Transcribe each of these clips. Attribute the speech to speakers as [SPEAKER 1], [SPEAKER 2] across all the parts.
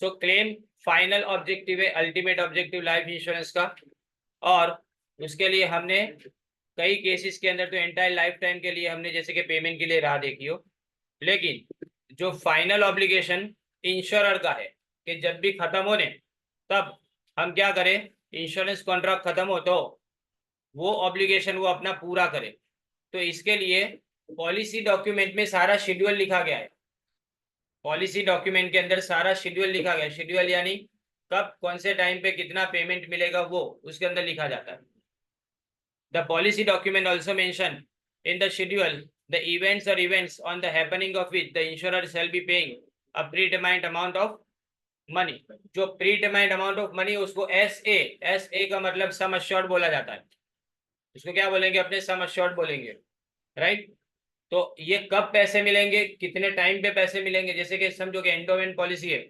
[SPEAKER 1] सो claim final objective है, ultimate objective life insurance का, और उसके लिए हमने कई केसेस के अंदर तो एंटायर लाइफ टाइम के लिए हमने जैसे कि पेमेंट के लिए राह देखी हो, लेकिन जो फाइनल ऑब्लिगेशन इंश्योरर का है कि जब भी खत्म होने तब हम क्या करें, इंश्योरेंस कॉन्ट्रैक्ट खत्म हो तो वो ऑब्लिगेशन वो अपना पूरा करे। तो इसके लिए पॉलिसी डॉक्यूमेंट में सारा शेड्यूल लिखा गया है, पॉलिसी डॉक्यूमेंट के अंदर सारा शेड्यूल लिखा गया है। शेड्यूल यानी कब कौन से टाइम पे कितना पेमेंट मिलेगा वो उसके अंदर लिखा जाता है। The policy document also mention in the schedule the events on the happening of which the insurer shall be paying a predetermined amount of money। जो predetermined amount of money उसको SA का मतलब सम अश्योर्ड बोला जाता है। इसको क्या बोलेंगे, अपने सम अश्योर्ड बोलेंगे, राइट। तो ये कब पैसे मिलेंगे, कितने टाइम पे पैसे मिलेंगे, जैसे कि समझो कि एंडोमेंट पॉलिसी है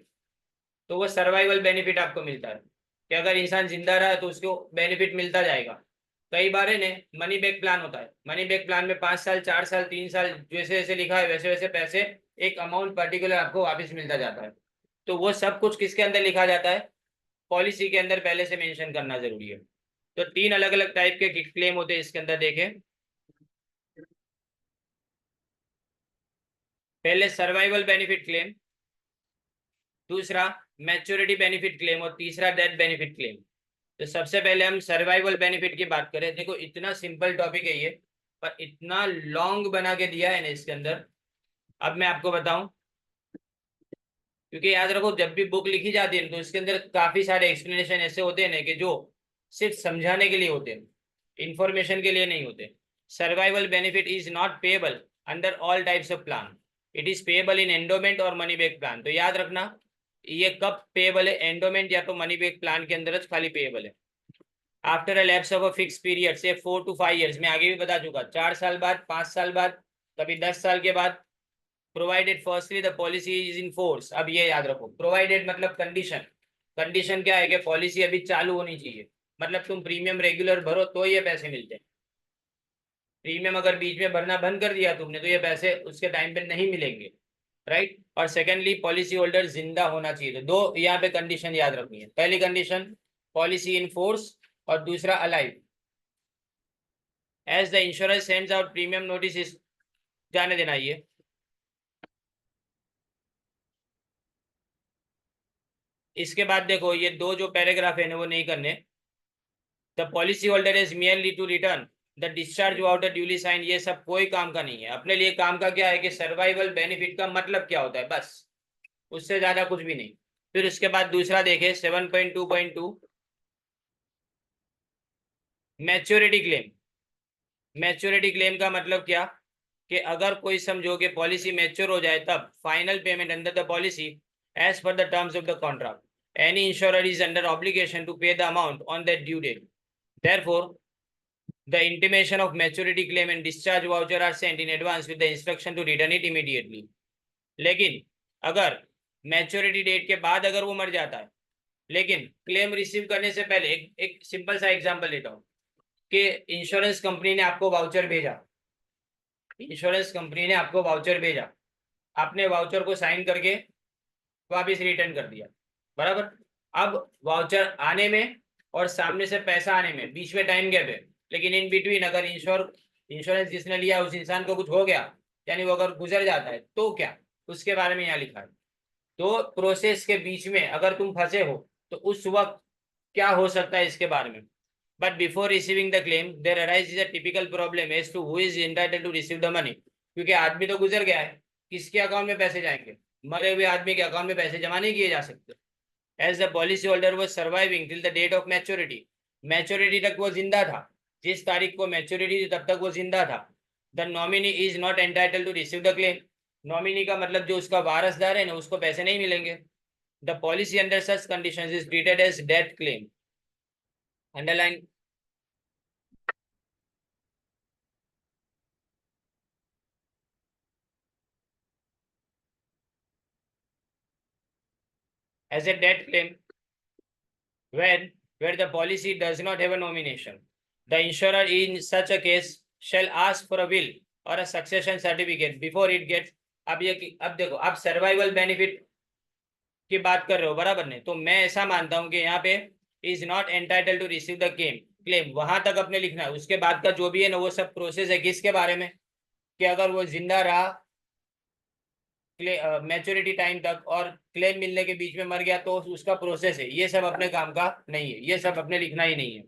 [SPEAKER 1] तो वो सर्वाइवल बेनिफिट आपको मिलता है कि अगर इंसान जिंदा रहा तो उसको बेनिफिट मिलता जाएगा। कई बार है ना मनी बैक प्लान होता है, मनी बैक प्लान में 5 साल 4 साल 3 साल जैसे जैसे लिखा है वैसे वैसे पैसे एक अमाउंट पर्टिकुलर आपको वापस मिलता जाता है। तो वो सब कुछ किसके अंदर लिखा जाता है, पॉलिसी के अंदर पहले से मेंशन करना जरूरी है। तो 3 अलग अलग टाइप के क्लेम होते हैं इसके अंदर, देखें। पहले सर्वाइवल बेनिफिट क्लेम, दूसरा मैच्योरिटी बेनिफिट क्लेम और तीसरा डेथ बेनिफिट क्लेम। तो सबसे पहले हम सर्वाइवल बेनिफिट की बात करें। देखो इतना सिंपल टॉपिक है ये, पर इतना लॉन्ग बना के दिया है ना इसके अंदर। अब मैं आपको बताऊं, क्योंकि याद रखो जब भी बुक लिखी जाती है तो इसके अंदर काफी सारे एक्सप्लेनेशन ऐसे होते हैं ना कि जो सिर्फ समझाने के लिए होते हैं, इंफॉर्मेशन के लिए नहीं होते। Survival benefit is not payable under all types of plan, it is payable in endowment और मनी बैक प्लान। तो याद रखना ये कब पेएबल है, एंडोमेंट या तो मनी बैक प्लान के अंदर खाली पेएबल है। After a lapse of a fix period से 4 to 5 years, मैं आगे भी बता चुका, 4 साल बाद, 5 साल बाद, कभी 10 साल के बाद। Provided firstly the policy is in force. अब ये याद रखो, प्रोवाइडेड मतलब कंडीशन, कंडीशन क्या है कि पॉलिसी अभी चालू होनी चाहिए, मतलब तुम प्रीमियम रेगुलर भरो तो ये पैसे मिलते हैं। प्रीमियम अगर बीच में भरना बंद कर दिया तुमने तो ये पैसे उसके टाइम पे नहीं मिलेंगे, राइट। और सेकेंडली पॉलिसी होल्डर जिंदा होना चाहिए। तो दो यहाँ पे कंडीशन याद रखनी है, पहली कंडीशन पॉलिसी इन फोर्स और दूसरा alive. As the insurance sends out premium notice, जाने देना ये। इसके बाद देखो ये दो जो पैराग्राफ है ना वो नहीं करने। The policy holder is merely to return the discharge out duly sign, ये सब कोई काम का नहीं है। अपने लिए काम का क्या है कि सर्वाइवल बेनिफिट का मतलब क्या होता है, बस उससे ज्यादा कुछ भी नहीं। फिर उसके बाद दूसरा देखे 7.2.2 मैच्योरिटी क्लेम। मैच्योरिटी क्लेम का मतलब क्या कि अगर कोई समझो कि पॉलिसी मैच्योर हो जाए तब final payment under the policy as per the terms of the contract any insurer is under obligation to pay the amount on that due date. Therefore the intimation of maturity claim and discharge voucher are sent in advance with the instruction to return it immediately। लेकिन अगर maturity date के बाद अगर वो मर जाता है, लेकिन क्लेम रिसीव करने से पहले एक सिंपल सा एग्जांपल लेता हूँ कि इंश्योरेंस कंपनी ने आपको वाउचर भेजा, इंश्योरेंस कंपनी ने आपको वाउचर भेजा, आपने वाउचर को साइन करके वापस रिटर्न कर दिया, बराबर। अब वाउचर आने में और सामने से पैसा आने में बीच में टाइम गैप है, लेकिन इन बिटवीन अगर इंश्योरेंस जिसने लिया उस इंसान को कुछ हो गया, यानी वो अगर गुजर जाता है तो क्या, उसके बारे में यहाँ लिखा है। तो प्रोसेस के बीच में अगर तुम फंसे हो तो उस वक्त क्या हो सकता है इसके बारे में। But before receiving the claim there arise is a typical problem as to who is entitled to receive the money. क्योंकि आदमी तो गुजर गया है, किसके अकाउंट में पैसे जाएंगे, मरे हुए आदमी के अकाउंट में पैसे जमा नहीं किए जा सकते। As the policy holder was surviving till the date of maturity, maturity तक वो जिंदा था, जिस तारीख को मैच्योरिटी थी तब तक वो जिंदा था। The nominee is not entitled to receive the claim, nominee का मतलब जो उसका वारसदार है ना उसको पैसे नहीं मिलेंगे। The policy under such conditions is treated as death claim. Underline. As a death claim when where the policy does not have a nomination, the insurer in such a case shall ask for a will or a succession certificate before it gets। अब ये अब देखो, अब survival benefit की बात कर रहे हो, बराबर नहीं? तो मैं ऐसा मानता हूं कि यहाँ पे is not entitle to receive the claim, वहां तक अपने लिखना है। उसके बाद का जो भी है ना, वो सब प्रोसेस है किसके बारे में, कि अगर वो जिंदा रहा मैच्योरिटी टाइम तक और क्लेम मिलने के बीच में मर गया तो उसका प्रोसेस है। ये सब अपने काम का नहीं है, ये सब अपने लिखना ही नहीं है।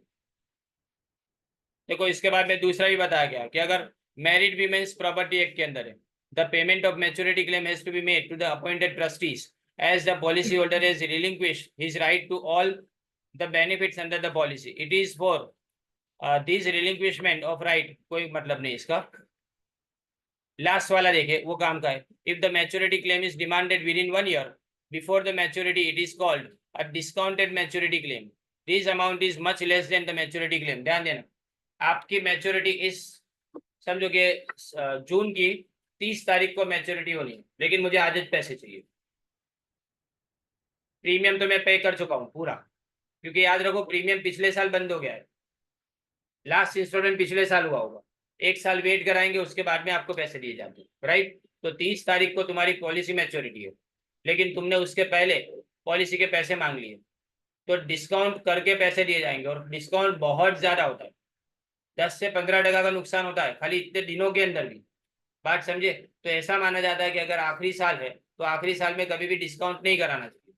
[SPEAKER 1] देखो इसके बाद में दूसरा भी बताया गया कि अगर मैरिड वीमेन्स प्रॉपर्टी एक्ट के अंदर है, the payment of maturity claim has to be made to the appointed trustees as the policy holder has relinquished his right to all the benefits under the policy. It is for this relinquishment of right, कोई मतलब नहीं इसका। Last वाला देखे वो काम का है। If the maturity claim is demanded with in 1 year before the maturity, it is called a discounted maturity claim. This amount is much less than the maturity claim. ध्यान देना, आपकी मैच्योरिटी इस समझो कि जून की 30 तारीख को मैच्योरिटी होनी है, लेकिन मुझे आज पैसे चाहिए। प्रीमियम तो मैं पे कर चुका हूँ पूरा, क्योंकि याद रखो प्रीमियम पिछले साल बंद हो गया है, लास्ट इंस्टॉलमेंट पिछले साल हुआ होगा। 1 साल वेट कराएंगे, उसके बाद में आपको पैसे दिए जाते हैं, राइट? तो 30 तारीख को तुम्हारी पॉलिसी मैच्योरिटी है, लेकिन तुमने उसके पहले पॉलिसी के पैसे मांग लिए, तो डिस्काउंट करके पैसे दिए जाएंगे। और डिस्काउंट बहुत ज्यादा होता है, 10 से 15% का नुकसान होता है खाली इतने दिनों के अंदर भी। बात समझे? तो ऐसा माना जाता है कि अगर आखिरी साल है तो आखिरी साल में कभी भी डिस्काउंट नहीं कराना चाहिए।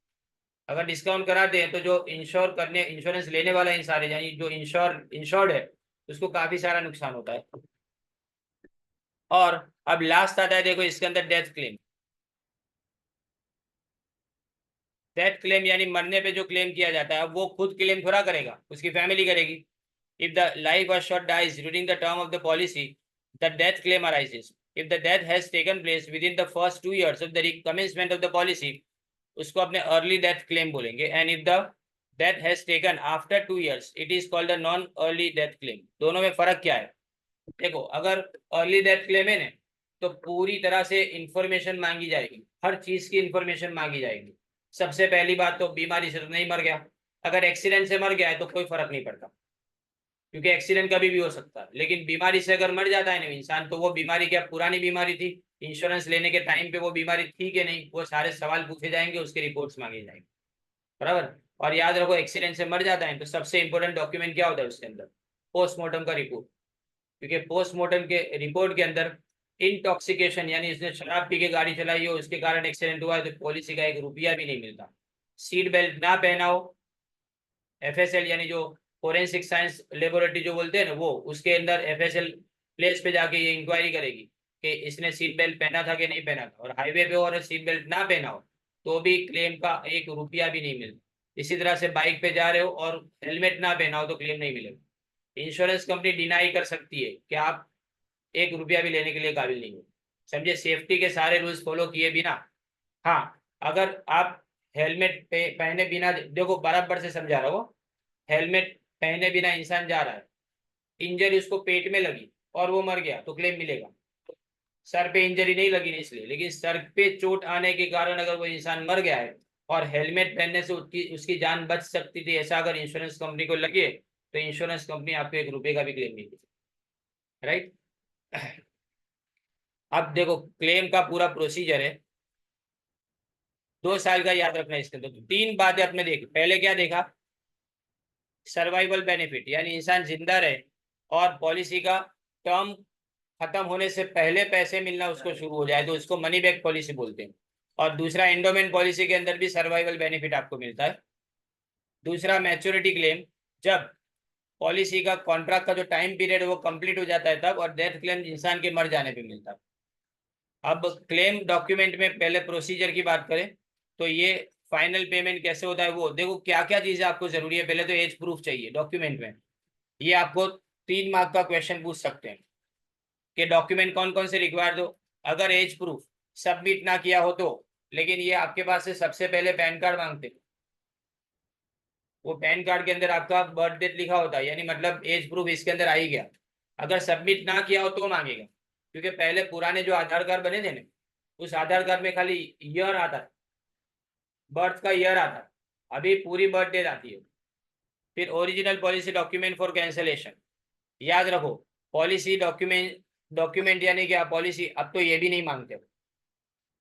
[SPEAKER 1] अगर डिस्काउंट कराते हैं तो जो इंश्योरेंस लेने वाला इंसान है, यानी जो इंश्योर्ड है, उसको काफी सारा नुकसान होता है। और अब लास्ट आता है, देखो इसके अंदर डेथ क्लेम। डेथ क्लेम यानी मरने पे जो क्लेम किया जाता है, वो खुद क्लेम थोड़ा करेगा, उसकी फैमिली करेगी। If the life assured dies during the term of the policy, the death claim arises. If the death has taken place within the first 2 years of the commencement of the policy, उसको अपने early death claim बोलेंगे। And if the death has taken after 2 years, it is called a non early death claim. दोनों में फर्क क्या है? देखो अगर अर्ली डेथ क्लेम है ना, तो पूरी तरह से इंफॉर्मेशन मांगी जाएगी, हर चीज की इंफॉर्मेशन मांगी जाएगी। सबसे पहली बात तो बीमारी से तो नहीं मर गया, अगर एक्सीडेंट से मर गया है तो कोई फर्क नहीं पड़ता, क्योंकि एक्सीडेंट कभी भी हो सकता है। लेकिन बीमारी से अगर मर जाता है ना इंसान, तो वो बीमारी क्या पुरानी बीमारी थी, इंश्योरेंस लेने के टाइम पे वो बीमारी थी कि नहीं, वो सारे सवाल पूछे जाएंगे, उसके रिपोर्ट्स मांगे जाएंगे, बराबर। और याद रखो एक्सीडेंट से मर जाता है तो सबसे इंपॉर्टेंट डॉक्यूमेंट क्या होता है उसके अंदर? पोस्टमार्टम का रिपोर्ट। क्योंकि पोस्टमार्टम के रिपोर्ट के अंदर इंटॉक्सिकेशन यानी इसने शराब पी के गाड़ी चलाई हो, उसके कारण एक्सीडेंट हुआ है, तो पॉलिसी का 1 रुपया भी नहीं मिलता। सीट बेल्ट ना पहना हो, एफएसएल यानी जो फोरेंसिक साइंस लेबोरेटरी जो बोलते हैं ना, वो उसके अंदर एफएसएल प्लेस पे जाके ये इंक्वायरी करेगी कि इसने सीट बेल्ट पहना था कि नहीं पहना था। और हाईवे पे और सीट बेल्ट ना पहना हो तो भी क्लेम का 1 रुपया भी नहीं मिलता। इसी तरह से बाइक पे जा रहे हो और हेलमेट ना पहना हो तो क्लेम नहीं मिलेगा। इंश्योरेंस कंपनी डिनाई कर सकती है कि आप 1 रुपया भी लेने के लिए काबिल नहीं हो। समझे? सेफ्टी के सारे रूल्स फॉलो किए बिना। हाँ, अगर आप हेलमेट पहने बिना, देखो बराबर से समझा रहा हूँ, हेलमेट पहने बिना इंसान जा रहा है, इंजरी उसको पेट में लगी और वो मर गया तो क्लेम मिलेगा। सर पे इंजरी नहीं लगी इसलिए, लेकिन सर पे चोट आने के कारण अगर वो इंसान मर गया है और हेलमेट पहनने से उसकी जान बच सकती थी, ऐसा अगर इंश्योरेंस कंपनी को लगे तो इंश्योरेंस कंपनी आपको 1 रुपये का भी क्लेम नहीं देती, राइट? अब देखो क्लेम का पूरा प्रोसीजर है, 2 साल का याद रखना है इसके अंदर। तो 3 बातें आपने देखी। पहले क्या देखा? सर्वाइवल बेनिफिट, यानी इंसान जिंदा रहे और पॉलिसी का टर्म खत्म होने से पहले पैसे मिलना उसको शुरू हो जाए, तो उसको मनी बैक पॉलिसी बोलते हैं। और दूसरा, एंडोमेंट पॉलिसी के अंदर भी सर्वाइवल बेनिफिट आपको मिलता है। दूसरा, मैच्योरिटी क्लेम, जब पॉलिसी का कॉन्ट्रैक्ट का जो टाइम पीरियड है वो कंप्लीट हो जाता है तब। और डेथ क्लेम इंसान के मर जाने पे मिलता है। अब क्लेम डॉक्यूमेंट में पहले प्रोसीजर की बात करें तो ये फाइनल पेमेंट कैसे होता है वो देखो। क्या क्या चीजें आपको जरूरी है? पहले तो एज प्रूफ चाहिए डॉक्यूमेंट में। ये आपको 3 मार्क का क्वेश्चन पूछ सकते हैं कि डॉक्यूमेंट कौन कौन से रिक्वायर दो। अगर एज प्रूफ सबमिट ना किया हो तो, लेकिन ये आपके पास से सबसे पहले पैन कार्ड मांगते हैं। वो पैन कार्ड के अंदर आपका बर्थ डेट लिखा होता है, यानी मतलब एज प्रूफ इसके अंदर आ ही गया। अगर सबमिट ना किया हो तो मांगेगा, क्योंकि पहले पुराने जो आधार कार्ड बने थे ना, उस आधार कार्ड में खाली ईयर आता है, बर्थ का ईयर आता है, अभी पूरी बर्थ डेट आती है। फिर original policy document for cancellation. याद रखो, पॉलिसी डॉक्यूमेंट यानी क्या? पॉलिसी अब तो ये भी नहीं मांगते,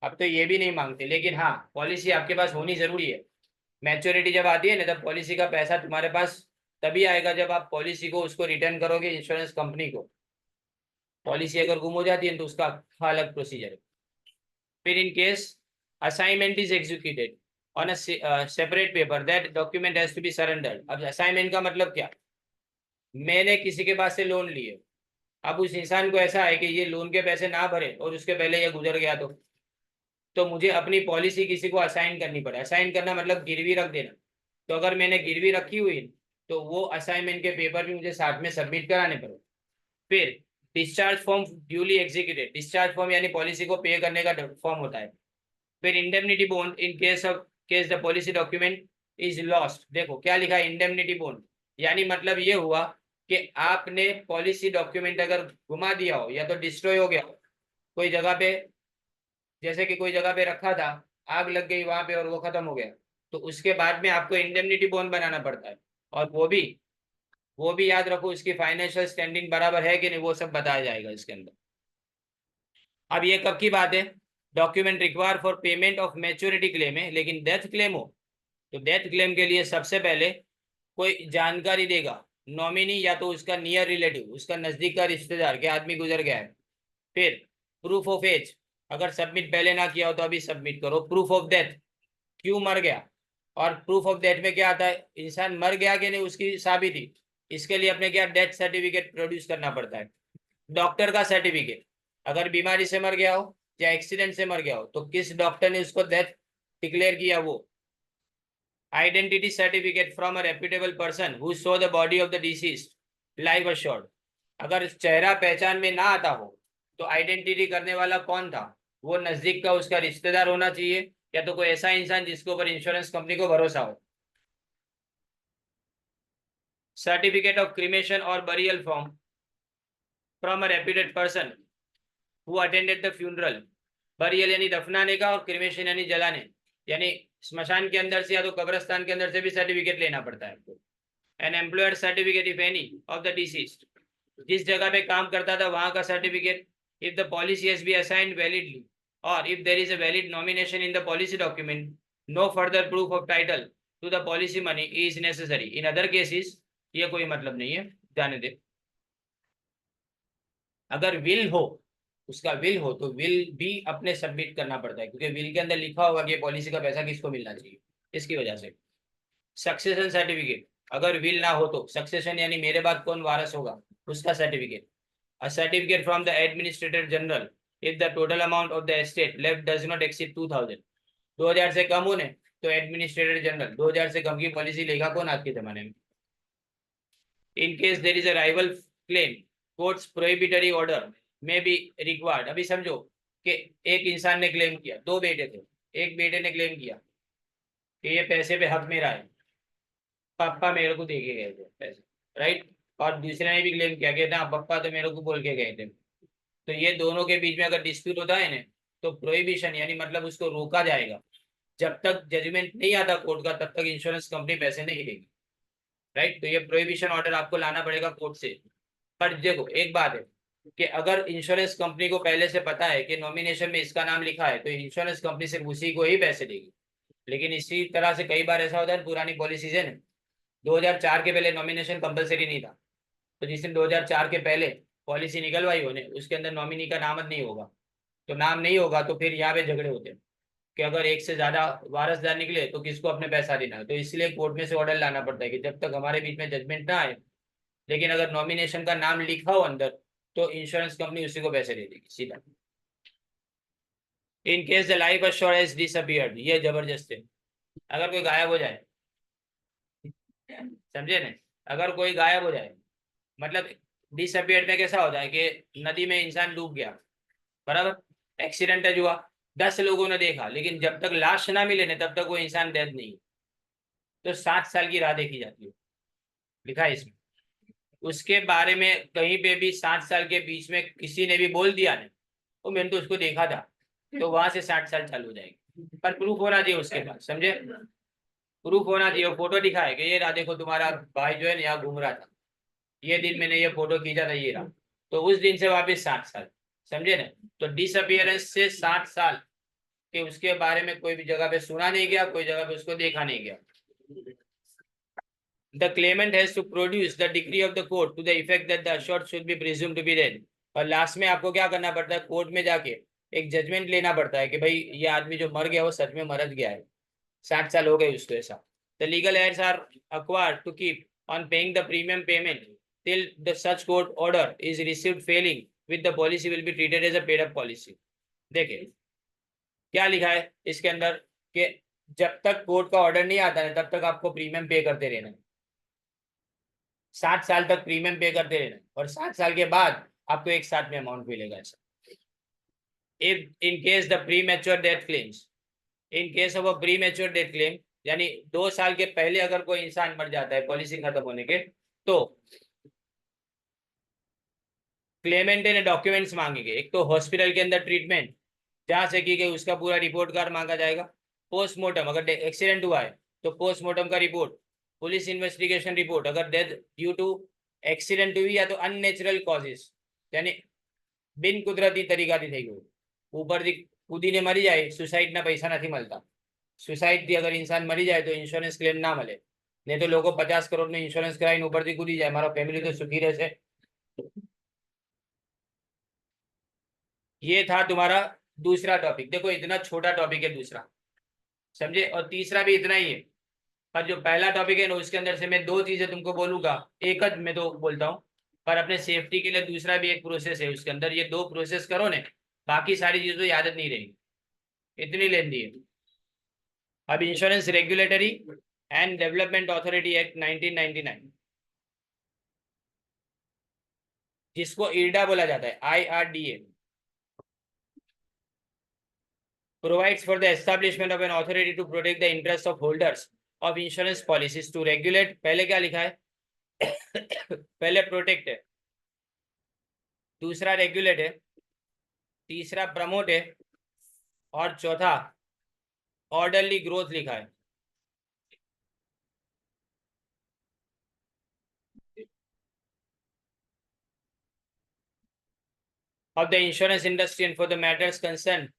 [SPEAKER 1] अब तो ये भी नहीं मांगते, लेकिन हाँ पॉलिसी आपके पास होनी जरूरी है। मैच्योरिटी जब आती है ना, तब पॉलिसी का पैसा तुम्हारे पास तभी आएगा जब आप पॉलिसी को उसको रिटर्न करोगे इंश्योरेंस कंपनी को। पॉलिसी अगर गुम हो जाती है तो उसका अलग प्रोसीजर है। फिर in case assignment is executed on a separate paper, that document has to be surrendered. अब असाइनमेंट का मतलब क्या, मैंने किसी के पास से लोन लिए, अब उस इंसान को ऐसा है कि ये लोन के पैसे ना भरे और उसके पहले ये गुजर गया, तो मुझे अपनी पॉलिसी किसी को असाइन करनी पड़े। असाइन करना मतलब गिरवी रख देना। तो अगर मैंने गिरवी रखी हुई तो वो असाइनमेंट के पेपर भी मुझे साथ में सबमिट कराने पड़े। फिर discharge form duly executed, discharge form यानी पॉलिसी को पे करने का फॉर्म होता है। फिर indemnity bond in case the policy document is lost. देखो क्या लिखा है, इंडेमनिटी बॉन्ड, यानी मतलब ये हुआ कि आपने पॉलिसी डॉक्यूमेंट अगर घुमा दिया हो या तो डिस्ट्रॉय हो गया हो कोई जगह पे, जैसे कि कोई जगह पे रखा था, आग लग गई वहां पे और वो खत्म हो गया, तो उसके बाद में आपको इंडेमनिटी बॉन्ड बनाना पड़ता है। और वो भी याद रखो उसकी फाइनेंशियल स्टैंडिंग बराबर है कि नहीं, वो सब बताया जाएगा इसके अंदर। अब ये कब की बात है, document require for payment of maturity claim है, लेकिन डेथ क्लेम हो तो डेथ क्लेम के लिए सबसे पहले कोई जानकारी देगा, नॉमिनी या तो उसका नियर रिलेटिव, उसका नजदीक का रिश्तेदार के आदमी गुजर गया है। फिर प्रूफ ऑफ एज, अगर सबमिट पहले ना किया हो तो अभी सबमिट करो। प्रूफ ऑफ डेथ, क्यों मर गया, और प्रूफ ऑफ डेथ में क्या आता है, इंसान मर गया कि नहीं उसकी साबिती, इसके लिए अपने क्या डेथ सर्टिफिकेट प्रोड्यूस करना पड़ता है। डॉक्टर का सर्टिफिकेट, अगर बीमारी से मर गया हो या एक्सीडेंट से मर गया हो तो किस डॉक्टर ने उसको डेथ डिक्लेयर किया वो। Identity certificate from a reputable person who saw the body of the deceased live assured, अगर चेहरा पहचान में ना आता हो तो आइडेंटिटी करने वाला कौन था, वो नजदीक का उसका रिश्तेदार होना चाहिए या तो कोई ऐसा इंसान जिसके ऊपर इंश्योरेंस कंपनी को भरोसा हो। सर्टिफिकेट ऑफ क्रिमेशन और burial form from a reputed person who attended the funeral, burial यानी दफनाने का और क्रिमेशन यानी जलाने, यानी स्मशान के अंदर से या तो कब्रिस्तान के अंदर से भी सर्टिफिकेट लेना पड़ता है आपको। An employer certificate if any of the deceased, जिस जगह पे काम करता था वहां का certificate. If the policy has be assigned validly और if there is a valid nomination in the policy document, no further proof of title to the policy money is necessary in other cases. ये कोई मतलब नहीं है, जाने दे। अगर will हो, उसका विल हो तो विल भी अपने सबमिट करना पड़ता है, क्योंकि विल के अंदर लिखा होगा कि पॉलिसी का पैसा किसको मिलना चाहिए, इसकी वजह से। सक्सेशन सर्टिफिकेट, अगर विल ना हो तो सक्सेशन यानी मेरे बाद कौन वारस होगा उसका certificate. A certificate from the Administrator General if the total amount of the estate left does not exceed 2000, 2000 से कम होने तो एडमिनिस्ट्रेटर जनरल, 2000 से कम की पॉलिसी लेगा कौन आज के जमाने में। In case there is a rival claim, courts prohibitory order में बी रिक्वायर्ड। अभी समझो कि एक इंसान ने क्लेम किया, दो बेटे थे, एक बेटे ने क्लेम किया कि ये पैसे पे हक मेरा है, पापा मेरे को दे के गए थे पैसे, राइट, और दूसरे ने भी क्लेम किया कि ना पापा तो मेरे को बोल के गए थे। तो ये दोनों के बीच में अगर डिस्प्यूट होता है ना, तो प्रोहिबिशन यानी मतलब उसको रोका जाएगा, जब तक जजमेंट नहीं आता कोर्ट का तब तक इंश्योरेंस कंपनी पैसे नहीं देगी, राइट। तो ये प्रोहिबिशन ऑर्डर आपको लाना पड़ेगा कोर्ट से। पर देखो एक बात है कि अगर इंश्योरेंस कंपनी को पहले से पता है कि नॉमिनेशन में इसका नाम लिखा है तो इंश्योरेंस कंपनी सिर्फ उसी को ही पैसे देगी। लेकिन इसी तरह से कई बार ऐसा होता है, पुरानी पॉलिसीज है ना, 2004 के पहले नॉमिनेशन कंपलसरी नहीं था, तो जिस दिन 2004 के पहले पॉलिसी निकलवाई होने उसके अंदर नॉमिनी का नाम नहीं होगा, तो नाम नहीं होगा तो फिर यहाँ पे झगड़े होते हैं कि अगर एक से ज्यादा वारसदार निकले तो किसको अपने पैसा देना है। तो इसलिए कोर्ट में से ऑर्डर लाना पड़ता है कि जब तक हमारे बीच में जजमेंट ना आए, लेकिन अगर नॉमिनेशन का नाम लिखा हो अंदर तो इंश्योरेंस कंपनी उसी को पैसे दे देगी सीधा। In case the life assured has disappeared, ये जबरदस्त है, अगर कोई गायब हो जाए, समझे ना, अगर कोई गायब हो जाए मतलब डिसअपीयर्ड में कैसा होता है कि नदी में इंसान डूब गया, बराबर, एक्सीडेंट हुआ, 10 लोगों ने देखा, लेकिन जब तक लाश ना मिले ना तब तक वो इंसान डेड नहीं, तो 7 साल की राह देखी जाती है, लिखा है इसमें। उसके बारे में कहीं पे भी 7 साल के बीच में किसी ने भी बोल दिया ना, तो मैंने तो उसको देखा था, तो वहां से 60 साल चालू हो जाएगी, पर प्रूफ होना चाहिए उसके पास, समझे, प्रूफ होना चाहिए, फोटो दिखाए कि ये रहा देखो तुम्हारा भाई जो है ना यहाँ घूम रहा था, ये दिन मैंने ये फोटो खींचा था, ये रहा, तो उस दिन से वापिस 60 साल, समझे ना। तो डिसअपियरेंस से 60 साल कि उसके बारे में कोई भी जगह पे सुना नहीं गया, कोई जगह पे उसको देखा नहीं गया। The claimant has to produce the decree of the court to the effect that the assured should be presumed to be dead. और लास्ट में आपको क्या करना पड़ता है, कोर्ट में जाके एक जजमेंट लेना पड़ता है कि भाई ये आदमी जो मर गया वो सच में मर गया है, 60 साल हो गए उसको ऐसा। The legal heirs are acquired to keep on paying the premium payment till the such court order is received, failing with the policy will be treated as a paid up policy. देखिए क्या लिखा है इसके अंदर कि जब तक court का ऑर्डर नहीं आता है तब तक आपको प्रीमियम पे करते रहना है, 60 साल तक प्रीमियम पे करते रहना, और 60 साल के बाद आपको एक साथ में अमाउंट मिलेगा ऐसा। If in case the pre mature death claims, in case of a pre mature death claim, यानी 2 साल के पहले अगर कोई इंसान मर जाता है पॉलिसी खत्म होने के, तो क्लेमेंट ने डॉक्यूमेंट्स मांगेंगे। एक तो हॉस्पिटल के अंदर ट्रीटमेंट जहां से की गई उसका पूरा रिपोर्ट कार्ड मांगा जाएगा, पोस्टमार्टम अगर एक्सीडेंट हुआ है तो पोस्टमार्टम का रिपोर्ट, पुलिस इन्वेस्टिगेशन रिपोर्ट अगर डेथ ड्यू टू एक्सीडेंट हुई या तो अननेचुरल कॉजेस, यानी बिन कुदरती तरीका थी થઈ ગયું, ઉપરથી કૂદીને મરી જાય, સુસાઇડના પૈસા નથી મળતા, સુસાઇડથી અગર ઇન્સાન મરી જાય તો ઇન્સ્યોરન્સ ક્લેમ ના મળે, નહીં તો લોકો 50 કરોડનો ઇન્સ્યોરન્સ કરાવીને ઉપરથી કૂદી જાય, મારો ફેમિલી તો સુખી રહેશે। ये था तुम्हारा दूसरा टॉपिक। देखो इतना छोटा टॉपिक है दूसरा, समझे, और तीसरा भी इतना ही है। पर जो पहला टॉपिक है ना उसके अंदर से मैं 2 चीजें तुमको बोलूंगा, एक मैं तो बोलता हूँ, पर अपने सेफ्टी के लिए दूसरा भी एक प्रोसेस है उसके अंदर, ये 2 प्रोसेस करो ने, बाकी सारी चीजें तो याद नहीं रहेगी, इतनी लेंदी है। अब insurance regulatory and development authority act 1999, जिसको IRDA बोला जाता है, IRDA, provides for the establishment of an authority to protect the interests of holders of insurance policies to regulate। पहले क्या लिखा है पहले प्रोटेक्ट है, दूसरा रेगुलेट है, तीसरा प्रमोट है, और चौथा ऑर्डरली ग्रोथ लिखा है। of the insurance industry and for the matters concerned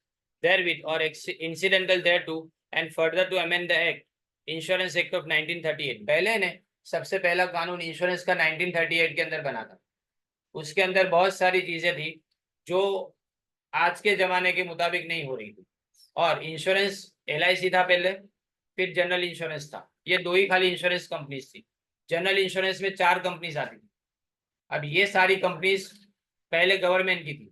[SPEAKER 1] therewith or incidental thereto, and further to amend the act insurance act of 1938। पहले ने सबसे पहला कानून इंश्योरेंस का 1938 के अंदर बना था, उसके अंदर बहुत सारी चीजें थी जो आज के जमाने के मुताबिक नहीं हो रही थी। और इंश्योरेंस LIC था पहले, फिर जनरल इंश्योरेंस था, ये 2 ही खाली इंश्योरेंस कंपनीज थी। जनरल इंश्योरेंस में 4 कंपनीज आती थी। अब ये सारी कंपनीज पहले गवर्नमेंट की थी,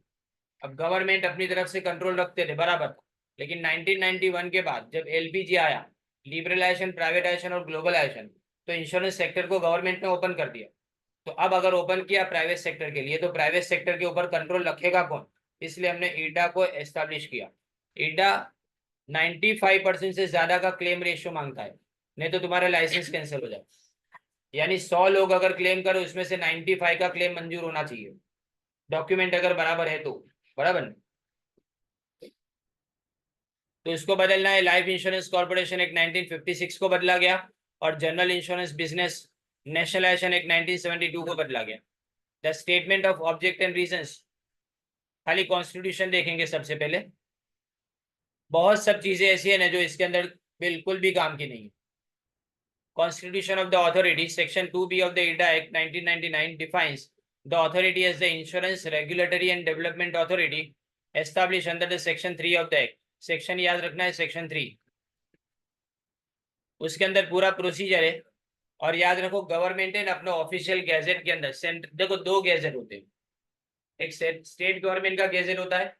[SPEAKER 1] अब गवर्नमेंट अपनी तरफ से कंट्रोल रखते थे बराबर, लेकिन 1991 के बाद जब LPG आया, लिबरलाइजेशन, प्राइवेटाइजेशन और ग्लोबलाइजेशन, तो इंश्योरेंस सेक्टर को गवर्नमेंट ने ओपन कर दिया। तो अब अगर ओपन किया प्राइवेट सेक्टर के लिए, तो प्राइवेट सेक्टर के ऊपर कंट्रोल रखेगा कौन, इसलिए हमने IRDA को एस्टैब्लिश किया। IRDA 95% से ज्यादा का क्लेम रेशियो मांगता है, नहीं तो तुम्हारा लाइसेंस कैंसिल हो जाए। यानी 100 लोग अगर क्लेम करो उसमें से 95 का क्लेम मंजूर होना चाहिए, डॉक्यूमेंट अगर बराबर है तो, बराबर नहीं। तो इसको बदलना है, लाइफ इंश्योरेंस कॉर्पोरेशन एक्ट 1956 को बदला गया, और general insurance business nationalisation act 1972 को बदला गया। The statement of object and reasons, खाली कॉन्स्टिट्यूशन देखेंगे सबसे पहले, बहुत सब चीजें ऐसी है ना जो इसके अंदर बिल्कुल भी काम की नहीं है। Constitution of the authority, section 2B of the IRDA Act 1999 defines the authority as the insurance regulatory and development authority established under the section 3 of the act। Section याद रखना है, सेक्शन 3, उसके अंदर पूरा प्रोसीजर है। और याद रखो गवर्नमेंट है ना अपने ऑफिशियल गैजेट के अंदर, देखो 2 गैजेट होते हैं, एक स्टेट गवर्नमेंट का गैजेट होता है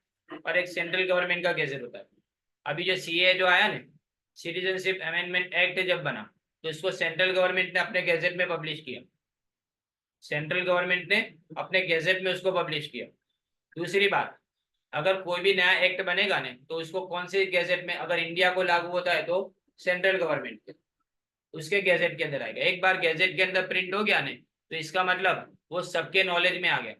[SPEAKER 1] और एक सेंट्रल गवर्नमेंट का गैजेट होता है। अभी जो CA जो आया ना, सिटीजनशिप अमेंडमेंट एक्ट जब बना, तो इसको सेंट्रल गवर्नमेंट ने अपने गैजेट में पब्लिश किया, सेंट्रल गवर्नमेंट ने अपने गैजेट में उसको पब्लिश किया। दूसरी बात, अगर कोई भी नया एक्ट बनेगा ना तो उसको कौन से गैजेट में, अगर इंडिया को लागू होता है तो सेंट्रल गवर्नमेंट उसके गैजेट के अंदर आएगा। एक बार गैजेट के अंदर प्रिंट हो गया ना तो इसका मतलब वो सबके नॉलेज में आ गया,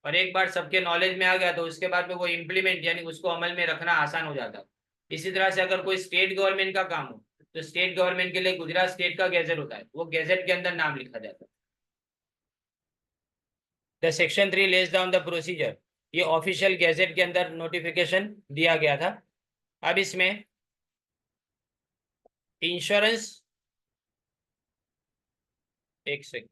[SPEAKER 1] और एक बार सबके नॉलेज में आ गया तो उसके बाद में वो इम्प्लीमेंट यानी उसको अमल में रखना आसान हो जाता है। इसी तरह से अगर कोई स्टेट गवर्नमेंट का काम हो तो स्टेट गवर्नमेंट के लिए गुजरात स्टेट का गैजेट होता है, वो गैजेट के अंदर नाम लिखा जाता है। The section 3 less down the procedure, ये ऑफिशियल गैजेट के अंदर नोटिफिकेशन दिया गया था। अब इसमें इंश्योरेंस, एक second,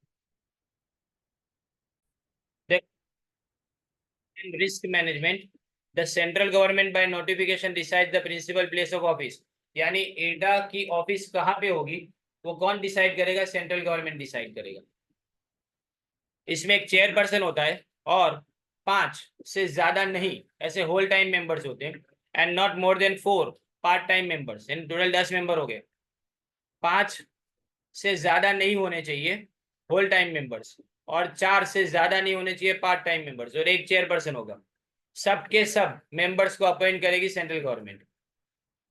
[SPEAKER 1] risk management, the central government by notification decide the principal place of office, यानी एडा की ऑफिस कहाँ पे होगी वो कौन डिसाइड करेगा? सेंट्रल गवर्नमेंट डिसाइड करेगा। इसमें एक चेयरपर्सन होता है और 5 से ज्यादा नहीं ऐसे होल टाइम मेंबर्स होते हैं, and not more than 4 part time members, यानी टोटल 10 मेंबर हो गए। 5 से ज्यादा नहीं होने चाहिए होल टाइम मेंबर्स, और 4 से ज्यादा नहीं होने चाहिए पार्ट टाइम मेंबर्स, और एक चेयरपर्सन होगा। सबके सब मेंबर्स को अपॉइंट करेगी central government.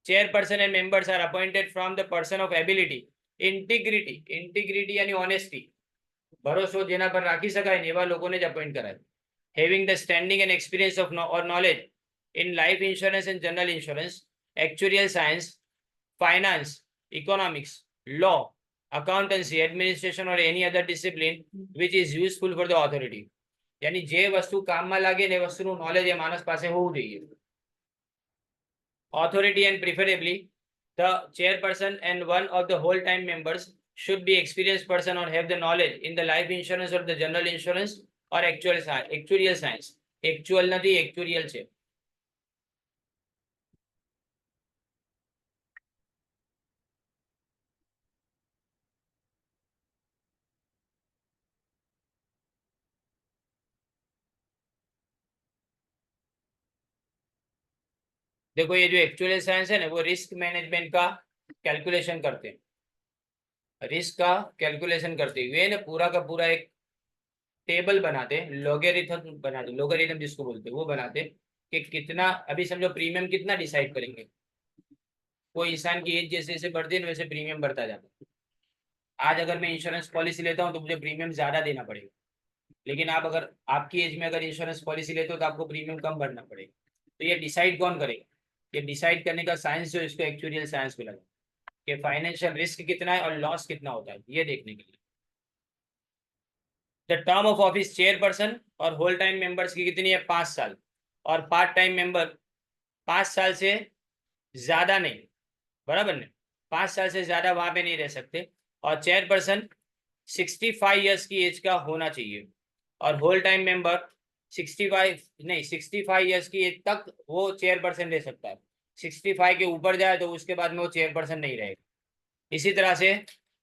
[SPEAKER 1] Chairperson and members are appointed from the person of ability, integrity, integrity यानी ऑनेस्टी, भरोसो जेना पर राखी શકાય ને એવા લોકોને જ અપોઇન્ટ કરાય, having the standing and experience of or knowledge in life insurance and general insurance, actuarial science, finance, economics, law, accountancy, administration or any other discipline which is useful for the authority, यानी જે વસ્તુ કામમાં લાગે ને એ વસ્તુનું knowledge એ માણસ પાસે હોવું જોઈએ. Authority and preferably the chairperson and one of the whole time members should be experienced person or have the knowledge in the life insurance or the general insurance or actuarial science. Actual નથી, actuarial છે. देखो ये जो actual science है ना वो risk management का calculation करते हैं, रिस्क का कैलकुलेशन करते हुए ना पूरा का पूरा एक टेबल बनाते हैं, लोगेरिथम बनाते, लोगेरिथम जिसको बोलते हैं वो बनाते कि कितना, अभी समझो प्रीमियम कितना डिसाइड करेंगे, कोई इंसान की एज जैसे जैसे बढ़ती है वैसे प्रीमियम बढ़ता जाता है। आज अगर मैं इंश्योरेंस पॉलिसी लेता हूँ तो मुझे प्रीमियम ज्यादा देना पड़ेगा, लेकिन आप अगर आपकी एज में अगर इंश्योरेंस पॉलिसी लेते हो तो आपको प्रीमियम कम भरना पड़ेगा। तो ये डिसाइड कौन करेगा? ये डिसाइड करने का साइंस जो इसको एक्चुअल साइंस को लगा कि फाइनेंशियल रिस्क कितना है और लॉस कितना होता है, ये देखने के लिए। The term of office chairperson और होल टाइम मेंबर्स की कितनी है? 5 साल, और पार्ट टाइम मेंबर 5 साल से ज्यादा नहीं, बराबर नहीं, 5 साल से ज्यादा वहां पे नहीं रह सकते, और चेयरपर्सन 65 ईयर्स की एज का होना चाहिए, और होल टाइम मेंबर 65 नहीं 65 ईयर्स की एज तक वो चेयरपर्सन रह सकता है। 65 के ऊपर जाए तो उसके बाद में वो चेयरपर्सन नहीं रहेगा। इसी तरह से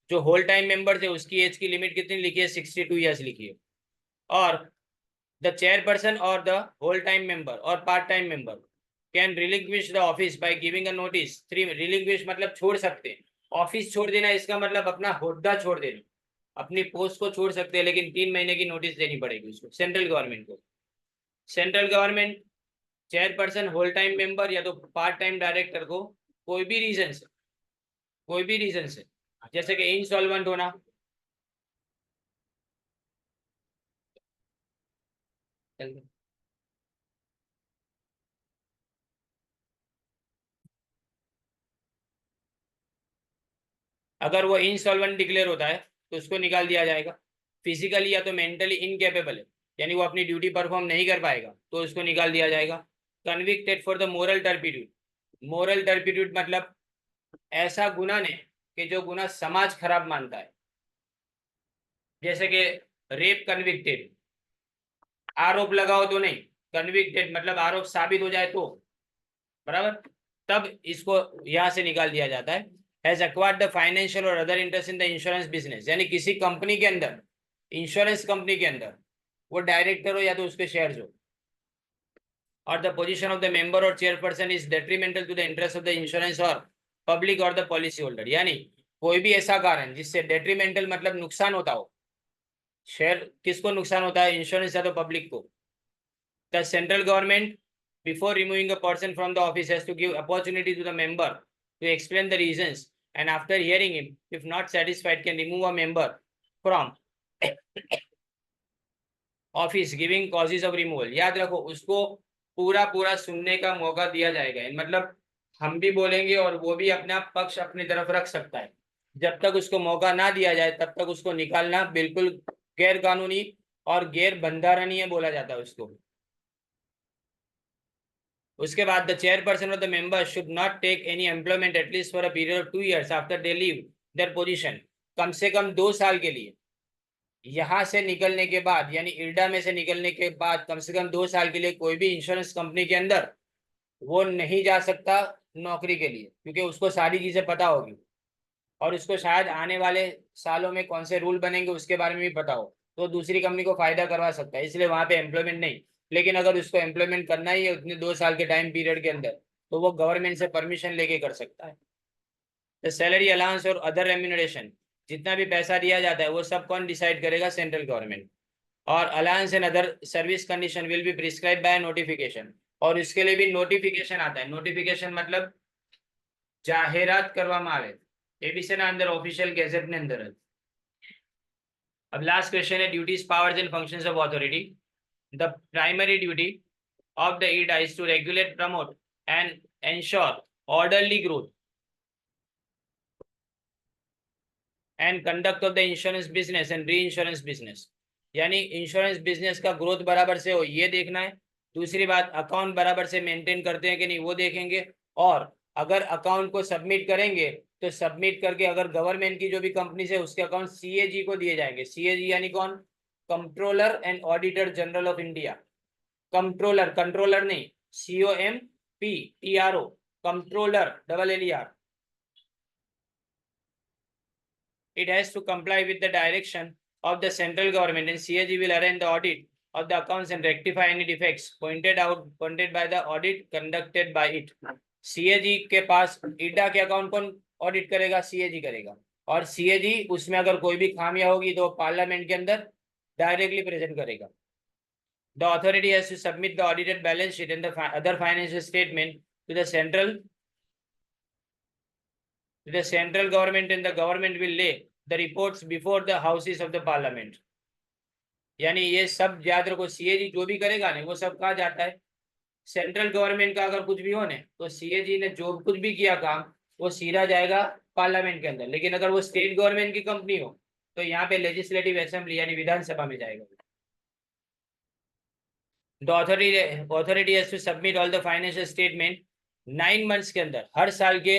[SPEAKER 1] जो होल टाइम मेंबर थे उसकी एज की लिमिट कितनी लिखी है? 62 ईयर्स लिखी है। और द चेयरपर्सन और द होल टाइम मेंबर और part time member can relinquish the office by giving a notice. 3 relinquish मतलब छोड़ सकते हैं, ऑफिस छोड़ देना इसका मतलब अपना होद्दा छोड़ देना, अपनी पोस्ट को छोड़ सकते हैं, लेकिन 3 महीने की नोटिस देनी पड़ेगी उसको, सेंट्रल गवर्नमेंट को। Central government chairperson, whole time member या तो पार्ट टाइम डायरेक्टर को कोई भी रीजन से, कोई भी रीजन से, जैसे कि इंसॉल्वेंट होना, अगर वो इंसॉल्वेंट डिक्लेयर होता है तो उसको निकाल दिया जाएगा। फिजिकली या तो मेंटली इनकेपेबल है, यानी वो अपनी ड्यूटी परफॉर्म नहीं कर पाएगा तो उसको निकाल दिया जाएगा। Convicted for the moral turpitude, moral turpitude मतलब ऐसा गुना ने कि जो गुना समाज खराब मानता है, जैसे कि रेप कन्विक्टेड, आरोप लगाओ तो नहीं, कन्विक्टेड मतलब आरोप साबित हो जाए तो, बराबर, तब इसको यहां से निकाल दिया जाता है। हैज एक्वायर्ड द फाइनेंशियल और other interest in the insurance business, यानी किसी कंपनी के अंदर, इंश्योरेंस कंपनी के अंदर वो डायरेक्टर हो या तो उसके शेयर्स हो, और the position of the member और chairperson is detrimental to the interest of the insurance और पब्लिक और द पॉलिसी होल्डर, यानी कोई भी ऐसा कारण जिससे डेट्रीमेंटल मतलब नुकसान होता हो, शेयर किसको नुकसान होता है? इंश्योरेंस या तो पब्लिक को। The central government before removing a person from the office has to give opportunity to the member to explain the reasons, and after hearing him if not satisfied can remove a member from office giving causes of removal। याद रखो उसको पूरा पूरा सुनने का मौका दिया जाएगा, मतलब हम भी बोलेंगे और वो भी अपना पक्ष अपनी तरफ रख सकता है। जब तक उसको मौका ना दिया जाए तब तक उसको निकालना बिल्कुल गैर कानूनी और गैर बंधारणीय बोला जाता है उसको। उसके बाद the chairperson of the member should not take any employment at least for a period of 2 years after they leave their position. कम से कम 2 साल के लिए, यहाँ से निकलने के बाद यानी इरडा में से निकलने के बाद कम से कम 2 साल के लिए कोई भी इंश्योरेंस कंपनी के अंदर वो नहीं जा सकता नौकरी के लिए, क्योंकि उसको सारी चीजें पता होगी और उसको शायद आने वाले सालों में कौन से रूल बनेंगे उसके बारे में भी पता हो, तो दूसरी कंपनी को फायदा करवा सकता है, इसलिए वहां पे एम्प्लॉयमेंट नहीं। लेकिन अगर उसको एम्प्लॉयमेंट करना ही है उतने 2 साल के टाइम पीरियड के अंदर, तो वो गवर्नमेंट से परमिशन लेके कर सकता है। तो सैलरी अलाउंस और अदर रेम्यूनरेशन, जितना भी पैसा दिया जाता है वो सब कौन डिसाइड करेगा? Central government. और allowance and other service condition will be prescribe by notification, और इसके लिए भी नोटिफिकेशन आता है। नोटिफिकेशन मतलब जाहिरात કરવામાં આવે, एबीसी ना अंदर ऑफिशियल गैजेट ने अंदर है। अब लास्ट क्वेश्चन है duties powers and functions of authority. The primary duty of the IRDA is to regulate, promote and ensure orderly growth and conduct of the insurance business and reinsurance business। यानी insurance business का growth बराबर से हो ये देखना है। दूसरी बात, अकाउंट बराबर से मेंटेन करते हैं कि नहीं वो देखेंगे। और अगर अकाउंट को सबमिट करेंगे तो सबमिट करके अगर गवर्नमेंट की जो भी कंपनी है उसके अकाउंट सीएजी को दिए जाएंगे। सीएजी यानी कौन? Controller and auditor general of India. Controller, controller नहीं, COMPTRO, controller, ELER। It has to comply with the direction of the central government, and CAG will arrange the audit of the accounts and rectify any defects pointed by the audit conducted by it। CAG के पास IRDA के account कौन audit करेगा? CAG करेगा। और CAG उसमें अगर कोई भी खामियां होगी तो पार्लियामेंट के अंदर डायरेक्टली प्रेजेंट करेगा। The authority has to submit the audited balance sheet and the other financial statement to the central government, and the government will lay the reports before the houses of the parliament। यानी ये सब याद रखो, CAG जो भी करेगा ना वो सब कहा जाता है सेंट्रल गवर्नमेंट का। अगर कुछ भी हो ना तो सीएजी ने जो कुछ भी किया काम वो सीधा जाएगा पार्लियामेंट के अंदर। लेकिन अगर वो स्टेट गवर्नमेंट की कंपनी हो तो यहाँ पे लेजिस्लेटिव असेंबली यानी विधानसभा में जाएगा। The authority has to submit all the financial statement 9 months के अंदर, हर साल के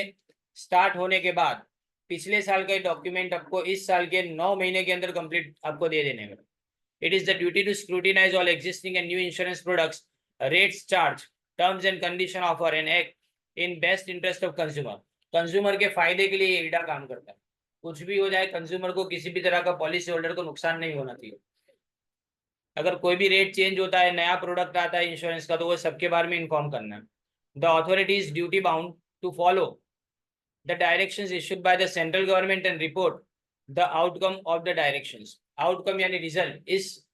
[SPEAKER 1] स्टार्ट होने के बाद पिछले साल का डॉक्यूमेंट आपको इस साल के 9 महीने के अंदर कंप्लीट आपको दे देने में। It is the duty to scrutinize all existing and new insurance products, rates charged, terms and condition offer, and act in best interest of consumer। Consumer के फायदे के लिए IRDA काम करता है। कुछ भी हो जाए कंज्यूमर को किसी भी तरह का पॉलिसी होल्डर को नुकसान नहीं होना चाहिए। अगर कोई भी रेट चेंज होता है, नया प्रोडक्ट आता है इंश्योरेंस का, तो वो सबके बारे में इन्फॉर्म करना है। The authority is duty bound to follow the directions issued by the central government and report the outcome of the directions. Outcome यानी रिजल्ट, इस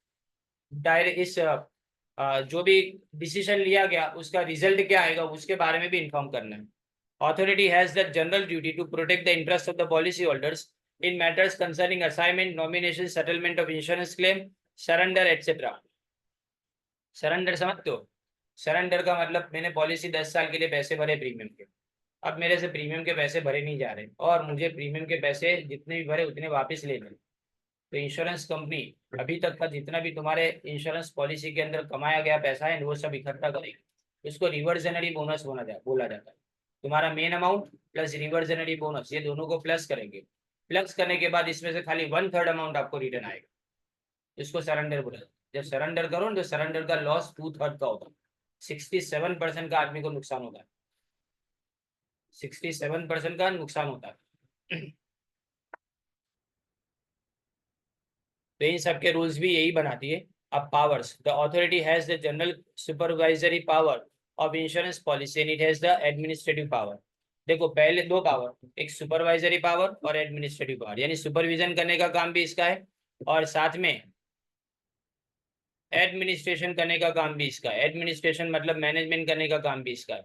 [SPEAKER 1] जो भी डिसीजन लिया गया उसका रिजल्ट क्या आएगा उसके बारे में भी इन्फॉर्म करना है। Authority has the general duty to protect the interest of the policy holders in matters concerning assignment, nomination, settlement of insurance claim, surrender etcetera. Surrender समझते हो? सरेंडर का मतलब मैंने पॉलिसी 10 साल के लिए पैसे भरे प्रीमियम के, अब मेरे से प्रीमियम के पैसे भरे नहीं जा रहे और मुझे प्रीमियम के पैसे जितने भी भरे उतने वापस लेने। तो इंश्योरेंस कंपनी अभी तक का जितना भी तुम्हारे इंश्योरेंस पॉलिसी के अंदर कमाया गया पैसा है वो सब इकट्ठा करेगी। इसको रिवर्जनरी बोनस बोला जाता है। तुम्हारा main amount plus reversionary bonus ये दोनों को प्लस करेंगे। प्लस करने के बाद इसमें से खाली 1/3 अमाउंट आपको रिटर्न आएगा। इसको सरेंडर बोला। जब सरेंडर करो तो सरेंडर का लॉस 2/3 का होता है। 67% का आदमी को नुकसान होता है। 67% का नुकसान होता है। तो इन सबके रूल्स भी यही बनाती है। अब powers, the authority has the general supervisory power of insurance policy and it has the administrative power. देखो पहले 2 पावर, एक सुपरवाइजरी पावर और एडमिनिस्ट्रेटिव पावर, यानी सुपरविजन करने का काम भी इसका है और साथ में एडमिनिस्ट्रेशन करने का काम भी इसका है। एडमिनिस्ट्रेशन मतलब मैनेजमेंट करने का काम भी इसका है।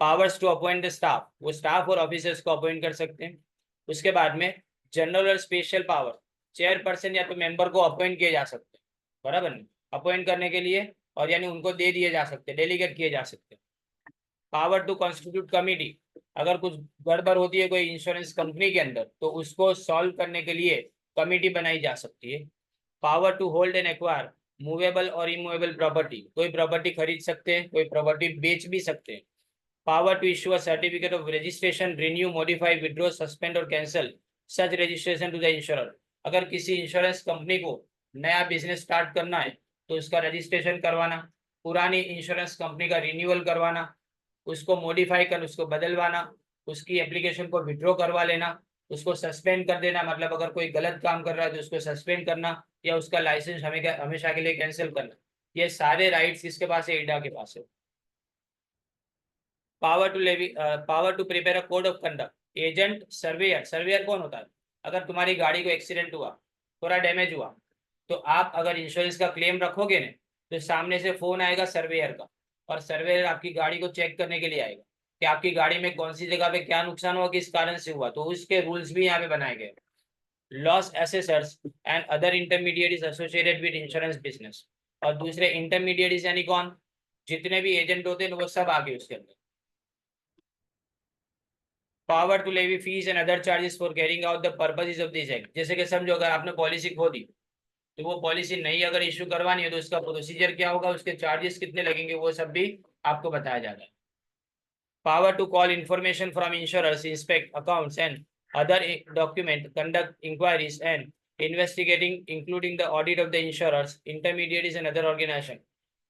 [SPEAKER 1] Powers to appoint the staff, वो स्टाफ और ऑफिसर्स को अपॉइंट कर सकते हैं। उसके बाद में जनरल और स्पेशल पावर, चेयरपर्सन या तो मेंबर को अपॉइंट किए जा सकते हैं, बराबर नहीं, अपॉइंट करने के लिए, और यानी उनको दे दिए जा सकते हैं, डेलीगेट किए जा सकते हैं। पावर टू कॉन्स्टिट्यूट कमिटी, अगर कुछ गड़बड़ होती है कोई इंश्योरेंस कंपनी के अंदर तो उसको सॉल्व करने के लिए कमिटी बनाई जा सकती है। Power to hold and acquire movable और इमूवेबल प्रॉपर्टी, कोई प्रॉपर्टी खरीद सकते हैं, कोई प्रॉपर्टी बेच भी सकते हैं। Power to issue a certificate of registration, renew, modify, withdraw, suspend और cancel such registration to the insurer. अगर किसी इंश्योरेंस कंपनी को नया बिजनेस स्टार्ट करना है तो उसका रजिस्ट्रेशन करवाना, पुरानी इंश्योरेंस कंपनी का रिन्यूअल करवाना, उसको मॉडिफाई कर उसको बदलवाना, उसकी एप्लीकेशन को विड्रॉ करवा लेना, उसको सस्पेंड कर देना, मतलब अगर कोई गलत काम कर रहा है तो उसको सस्पेंड करना, या उसका लाइसेंस हमेशा के लिए कैंसिल करना, ये सारे राइट्स किसके पास है? इडा के पास है। Power to prepare a code of conduct, agent, surveyor. Surveyor कौन होता है? अगर तुम्हारी गाड़ी को एक्सीडेंट हुआ, थोड़ा डैमेज हुआ, तो आप अगर इंश्योरेंस का क्लेम रखोगे ना, तो सामने से फोन आएगा सर्वेयर का, और सर्वेयर आपकी गाड़ी को चेक करने के लिए आएगा कि आपकी गाड़ी में कौन सी जगह पे क्या नुकसान हुआ, किस कारण से हुआ, तो उसके रूल्स भी यहाँ पे बनाए गए। Loss assessors and other intermediates associated with insurance business. और दूसरे इंटरमीडिएट्स यानी कौन? जितने भी एजेंट होते हैं वो सब आगे उसके अंदर। Power to levy fees and other charges for carrying out the purposes of this act. जैसे कि समझो अगर आपने पॉलिसी खो दी, तो वो पॉलिसी नई अगर इश्यू करवानी है तो उसका प्रोसीजर क्या होगा, उसके चार्जेस कितने लगेंगे, वो सब भी आपको बताया जाता है। Power to call information from insurers, inspect accounts and other document, conduct inquiries and investigating including the audit of the insurers, intermediates and other organisation.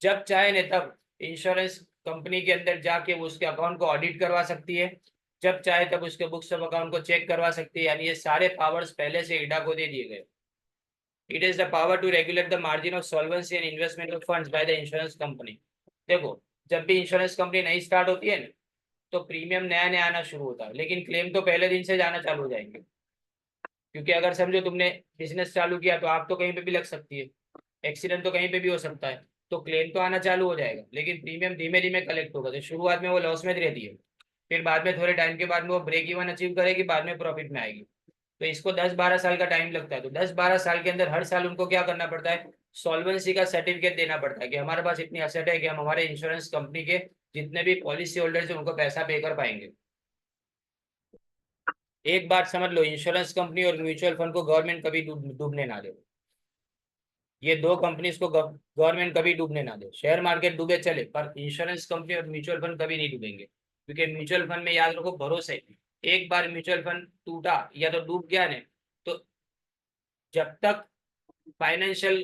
[SPEAKER 1] जब चाहे न तब इंश्योरेंस कंपनी के अंदर जाके वो उसके अकाउंट को ऑडिट करवा सकती है, जब चाहे तब उसके बुक्स ऑफ अकाउंट को चेक करवा सकती है। यानी ये सारे पावर्स पहले से इडा को दे दिए गए। It is the power to regulate the margin of solvency and investment of funds by the insurance company. देखो, जब भी इंश्योरेंस कंपनी नई स्टार्ट होती है ना, तो प्रीमियम नया नया आना शुरू होता है, लेकिन क्लेम तो पहले दिन से जाना चालू हो जाएंगे। क्योंकि अगर समझो तुमने बिजनेस चालू किया तो आग तो कहीं पे भी लग सकती है, एक्सीडेंट तो कहीं पे भी हो सकता है, तो क्लेम तो आना चालू हो जाएगा, लेकिन प्रीमियम धीमे धीमे कलेक्ट होगा। तो शुरुआत में वो लॉस में रहती है, फिर बाद में थोड़े टाइम के बाद में वो ब्रेक इवन अचीव करेगी, बाद में प्रॉफिट में आएगी। तो इसको 10-12 साल का टाइम लगता है। तो 10-12 साल के अंदर हर साल उनको क्या करना पड़ता है? सॉल्वेंसी का सर्टिफिकेट देना पड़ता है कि हमारे पास इतनी असेट है कि हम हमारे इंश्योरेंस कंपनी के जितने भी पॉलिसी होल्डर्स हैं उनको पैसा पे कर पाएंगे। एक बात समझ लो, इंश्योरेंस कंपनी और म्यूचुअल फंड को गवर्नमेंट कभी डूबने ना दे। ये दो कंपनीज को गवर्नमेंट कभी डूबने ना दे। शेयर मार्केट डूबे चले, पर इंश्योरेंस कंपनी और म्यूचुअल फंड कभी नहीं डूबेंगे, क्योंकि म्यूचुअल फंड में याद रखो भरोसे। एक बार म्यूचुअल फंड टूटा या तो डूब गया ने, तो जब तक फाइनेंशियल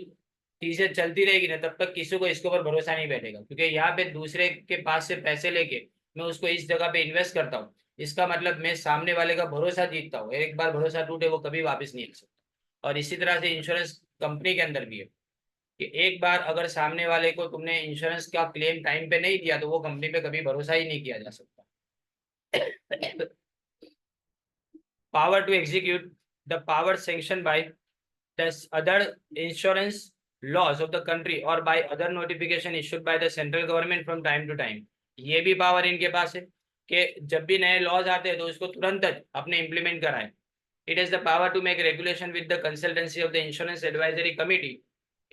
[SPEAKER 1] चीजें चलती रहेगी ना, तब तक किसी को इसके ऊपर भरोसा नहीं बैठेगा। क्योंकि यहाँ पे दूसरे के पास से पैसे लेके मैं उसको इस जगह पे इन्वेस्ट करता हूँ, इसका मतलब मैं सामने वाले का भरोसा जीतता हूँ। एक बार भरोसा टूटे वो कभी वापस नहीं आ सकता। और इसी तरह से इंश्योरेंस कंपनी के अंदर भी है कि एक बार अगर सामने वाले को तुमने इंश्योरेंस का क्लेम टाइम पे नहीं दिया, तो वो कंपनी पे कभी भरोसा ही नहीं किया जा सकता। Power to execute the power sanction by the other insurance laws of the country or by other notification issued by the central government from time to time। ये भी पावर इनके पास है कि जब भी नए लॉज आते हैं तो उसको तुरंत अपने इम्प्लीमेंट कराएं। It is the power to make regulation with the consultancy of the insurance advisory committee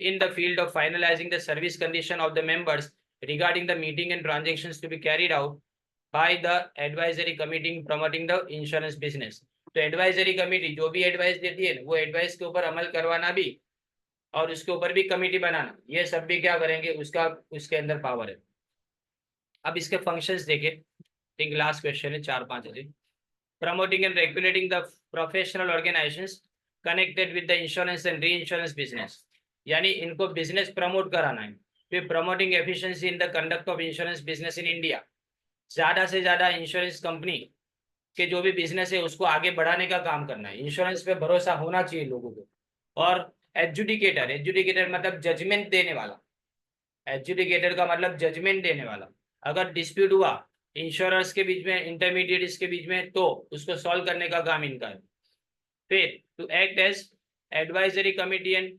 [SPEAKER 1] in the field of finalizing the service condition of the members regarding the meeting and transactions to be carried out by the advisory committee promoting the insurance business। तो advisory committee जो भी advice देती है वो advice के ऊपर अमल करवाना भी, और उसके ऊपर भी कमेटी बनाना, ये सब भी क्या करेंगे, उसका उसके अंदर पावर है। अब इसके फंक्शंस देखे, एक लास्ट क्वेश्चन है 4-5 है। Promoting and regulating the professional organisations connected with the insurance and re insurance business. यानी इनको बिजनेस प्रमोट कराना है। फिर promoting efficiency in the conduct of insurance business in India. ज्यादा से ज्यादा इंश्योरेंस कंपनी के जो भी बिजनेस है उसको आगे बढ़ाने का काम करना है। इंश्योरेंस पे भरोसा होना चाहिए लोगों को। और एजुडिकेटर, एजुडिकेटर मतलब जजमेंट देने वाला। एजुडिकेटर का मतलब जजमेंट देने वाला। अगर डिस्प्यूट हुआ इंश्योरेंस के बीच में, इंटरमीडिएट्स के बीच में, तो उसको सॉल्व करने का काम इनका है। फिर to act as advisory committee and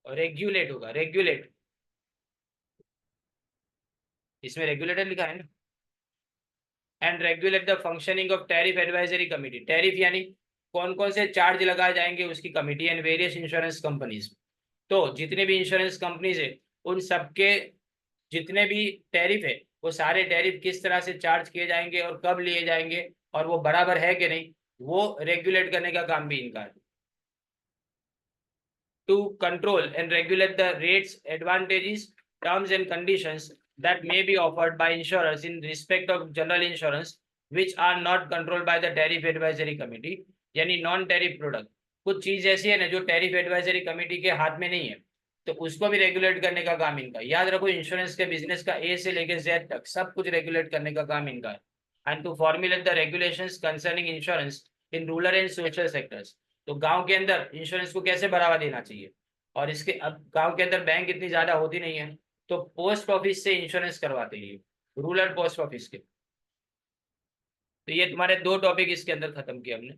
[SPEAKER 1] regulate होगा, रेगुलेट, इसमें रेगुलेटर लिखा है ना। And regulate the functioning of tariff advisory committee. Tariff यानी कौन कौन से चार्ज लगाए जाएंगे उसकी committee and various insurance companies. तो जितने भी इंश्योरेंस कंपनीज है उन सबके जितने भी टैरिफ है वो सारे टैरिफ किस तरह से चार्ज किए जाएंगे और कब लिए जाएंगे और वो बराबर है कि नहीं, वो रेगुलेट करने का काम भी इनका है। to control and regulate the rates, advantages, terms and conditions that may be offered by insurers in respect of general insurance which are not controlled by the tariff advisory committee. यानी non tariff product, कुछ चीज ऐसी है ना जो tariff advisory committee के हाथ में नहीं है, तो उसको भी रेगुलेट करने का काम इनका। याद रखो इंश्योरेंस के बिजनेस का ए से लेकर जेड तक सब कुछ रेगुलेट करने का काम इनका है। And to formulate the regulations concerning insurance in rural and social sectors, तो गांव के अंदर इंश्योरेंस को कैसे बढ़ावा देना चाहिए, और इसके अब गांव के अंदर बैंक इतनी ज्यादा होती नहीं है, तो पोस्ट ऑफिस से इंश्योरेंस करवाते हैं, रूरल पोस्ट ऑफिस के। तो ये तुम्हारे 2 टॉपिक इसके अंदर खत्म किए हमने।